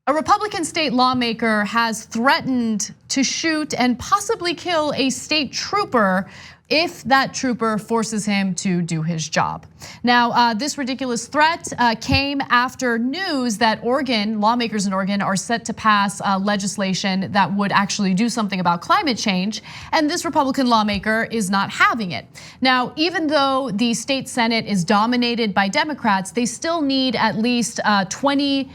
A Republican state lawmaker has threatened to shoot and possibly kill a state trooper if that trooper forces him to do his job. Now, this ridiculous threat came after news that lawmakers in Oregon are set to pass legislation that would actually do something about climate change, and this Republican lawmaker is not having it. Now, even though the state Senate is dominated by Democrats, they still need at least 20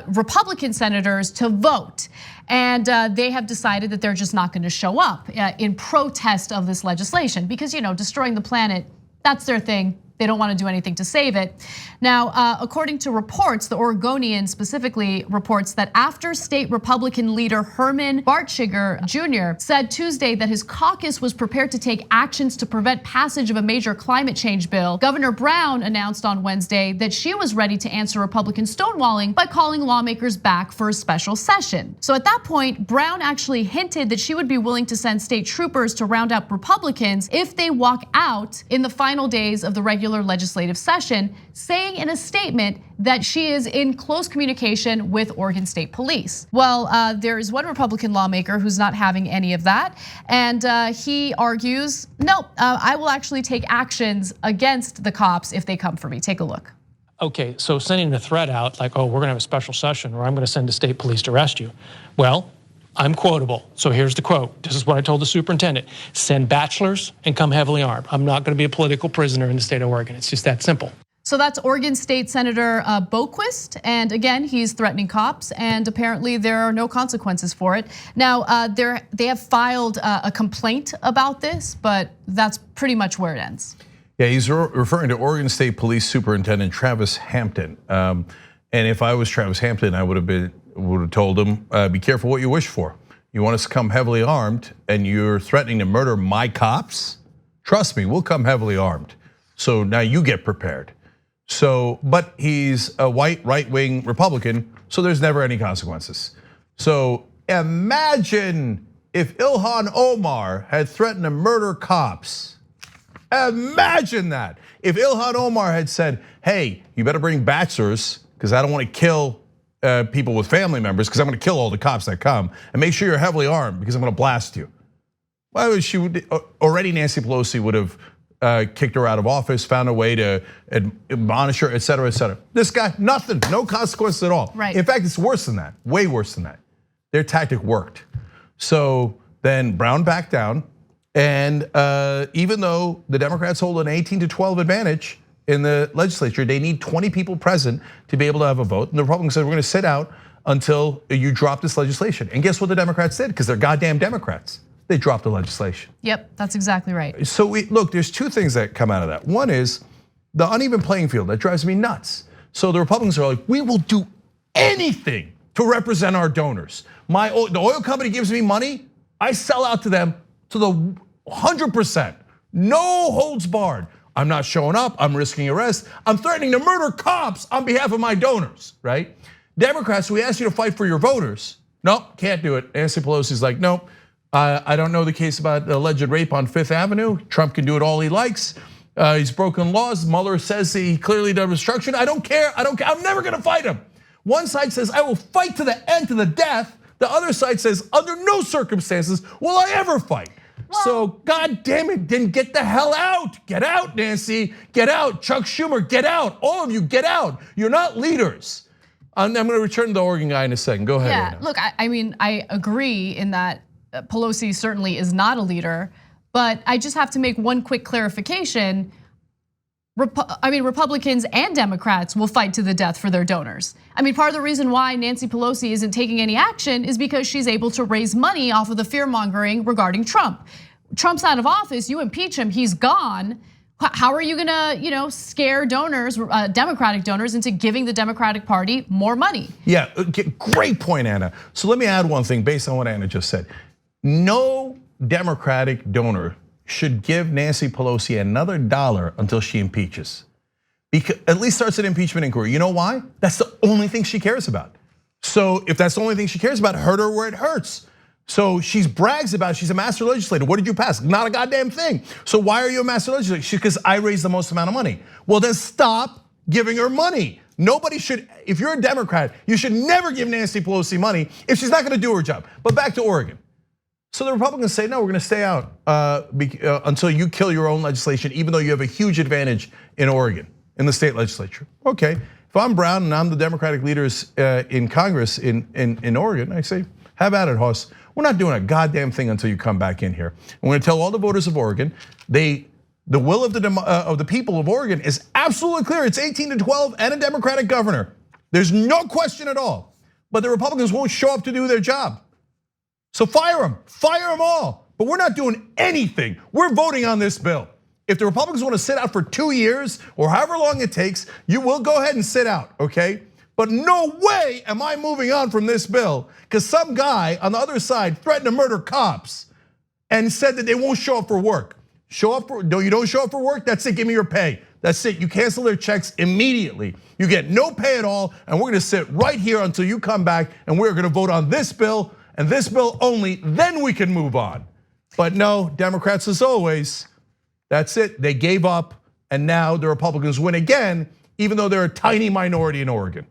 Republican senators to vote. And they have decided that they're just not going to show up in protest of this legislation because, destroying the planet, that's their thing. They don't want to do anything to save it. Now, according to reports, the Oregonian specifically reports that after state Republican leader Herman Bartschiger Jr. said Tuesday that his caucus was prepared to take actions to prevent passage of a major climate change bill, Governor Brown announced on Wednesday that she was ready to answer Republican stonewalling by calling lawmakers back for a special session. So at that point, Brown actually hinted that she would be willing to send state troopers to round up Republicans if they walk out in the final days of the regular legislative session, saying in a statement that she is in close communication with Oregon State Police. Well, there is one Republican lawmaker who's not having any of that, and he argues, no, I will actually take actions against the cops if they come for me. Take a look. Okay, so sending the threat out like, oh, we're gonna have a special session or I'm gonna send the state police to arrest you. Well, I'm quotable, so here's the quote. This is what I told the superintendent. Send bachelors and come heavily armed. I'm not gonna be a political prisoner in the state of Oregon. It's just that simple. So that's Oregon State Senator Boquist, and again, he's threatening cops, and apparently there are no consequences for it. Now, they have filed a complaint about this, but that's pretty much where it ends. Yeah, he's referring to Oregon State Police Superintendent Travis Hampton. And if I was Travis Hampton, I would have told him, be careful what you wish for. You want us to come heavily armed and you're threatening to murder my cops? Trust me, we'll come heavily armed. So now you get prepared. So, but he's a white right-wing Republican, so there's never any consequences. So imagine if Ilhan Omar had threatened to murder cops. Imagine that. If Ilhan Omar had said, hey, you better bring bachelors because I don't want to kill people with family members because I'm going to kill all the cops that come, and make sure you're heavily armed because I'm going to blast you. Well, already Nancy Pelosi would have kicked her out of office, found a way to admonish her, et cetera, et cetera. This guy, nothing, no consequences at all. Right. In fact, it's worse than that, way worse than that. Their tactic worked. So then Brown backed down, and even though the Democrats hold an 18-12 advantage in the legislature, they need 20 people present to be able to have a vote. And the Republicans said, we're gonna sit out until you drop this legislation. And guess what the Democrats did? Because they're goddamn Democrats. They dropped the legislation. Yep, that's exactly right. So look, there's two things that come out of that. One is the uneven playing field. That drives me nuts. So the Republicans are like, we will do anything to represent our donors. The oil company gives me money, I sell out to them to the 100%. No holds barred. I'm not showing up, I'm risking arrest. I'm threatening to murder cops on behalf of my donors, right? Democrats, we asked you to fight for your voters. Nope, can't do it. Nancy Pelosi's like, nope. I don't know the case about the alleged rape on Fifth Avenue. Trump can do it all he likes. He's broken laws. Mueller says he clearly done obstruction. I don't care. I'm never gonna fight him. One side says I will fight to the end, to the death. The other side says under no circumstances will I ever fight. So God damn it, then get the hell out. Get out, Nancy. Get out. Chuck Schumer, get out. All of you, get out. You're not leaders. I'm gonna return to the Oregon guy in a second. Go ahead. Yeah, Anna. look, I mean, I agree in that Pelosi certainly is not a leader, but I just have to make one quick clarification. Republicans and Democrats will fight to the death for their donors. I mean, part of the reason why Nancy Pelosi isn't taking any action is because she's able to raise money off of the fear mongering regarding Trump. Trump's out of office, you impeach him, he's gone. How are you gonna, scare donors, Democratic donors, into giving the Democratic Party more money? Yeah, great point, Anna. So let me add one thing based on what Anna just said. No Democratic donor should give Nancy Pelosi another dollar until she impeaches. Because at least starts an impeachment inquiry. You know why? That's the only thing she cares about. So if that's the only thing she cares about, hurt her where it hurts. So she brags about she's a master legislator. What did you pass? Not a goddamn thing. So why are you a master legislator? Because I raise the most amount of money. Well, then stop giving her money. Nobody should, if you're a Democrat, you should never give Nancy Pelosi money if she's not gonna do her job. But back to Oregon. So the Republicans say, no, we're gonna stay out until you kill your own legislation, even though you have a huge advantage in Oregon, in the state legislature. Okay, if I'm Brown and I'm the Democratic leaders in Congress in Oregon, I say, have at it, Hoss. We're not doing a goddamn thing until you come back in here. And we're gonna tell all the voters of Oregon, the will of the people of Oregon is absolutely clear. It's 18-12 and a Democratic governor. There's no question at all. But the Republicans won't show up to do their job. So fire them all. But we're not doing anything. We're voting on this bill. If the Republicans want to sit out for 2 years or however long it takes, you will go ahead and sit out, okay? But no way am I moving on from this bill because some guy on the other side threatened to murder cops and said that they won't show up for work. You don't show up for work, that's it, give me your pay. That's it, you cancel their checks immediately. You get no pay at all, and we're gonna sit right here until you come back, and we're gonna vote on this bill, and this bill only, then we can move on. But no, Democrats as always, that's it, they gave up, and now the Republicans win again, even though they're a tiny minority in Oregon.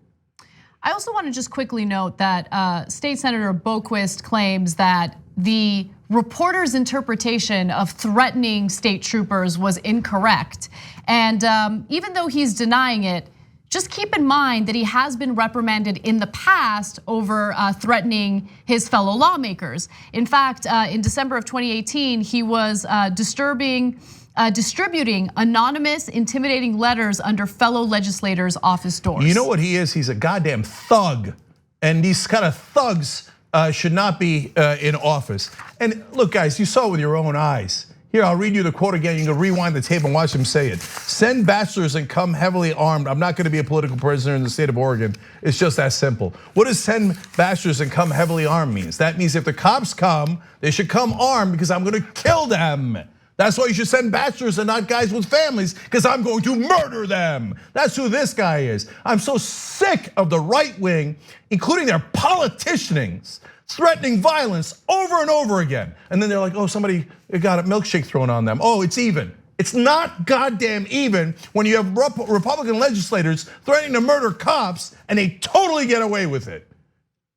I also want to just quickly note that State Senator Boquist claims that the reporter's interpretation of threatening state troopers was incorrect. And even though he's denying it, just keep in mind that he has been reprimanded in the past over threatening his fellow lawmakers. In fact, in December of 2018, he was distributing anonymous, intimidating letters under fellow legislators' office doors. You know what he is? He's a goddamn thug. And these kind of thugs should not be in office. And look, guys, you saw it with your own eyes. Here, I'll read you the quote again. You can rewind the tape and watch him say it. Send bachelors and come heavily armed. I'm not gonna be a political prisoner in the state of Oregon. It's just that simple. What does send bachelors and come heavily armed means? That means if the cops come, they should come armed because I'm gonna kill them. That's why you should send bachelors and not guys with families, because I'm going to murder them. That's who this guy is. I'm so sick of the right wing, including their politicians, threatening violence over and over again. And then they're like, oh, somebody got a milkshake thrown on them. Oh, it's even. It's not goddamn even when you have Republican legislators threatening to murder cops and they totally get away with it.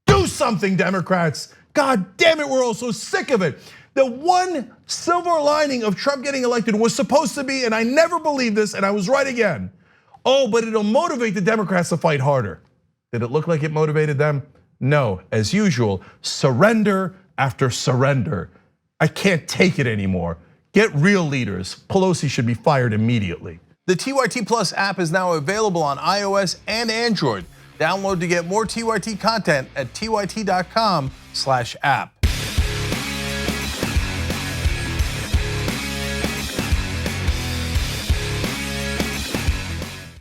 Do something, Democrats. God damn it, we're all so sick of it. The one silver lining of Trump getting elected was supposed to be, and I never believed this, and I was right again. Oh, but it'll motivate the Democrats to fight harder. Did it look like it motivated them? No, as usual, surrender after surrender. I can't take it anymore. Get real leaders. Pelosi should be fired immediately. The TYT Plus app is now available on iOS and Android. Download to get more TYT content at tyt.com/app.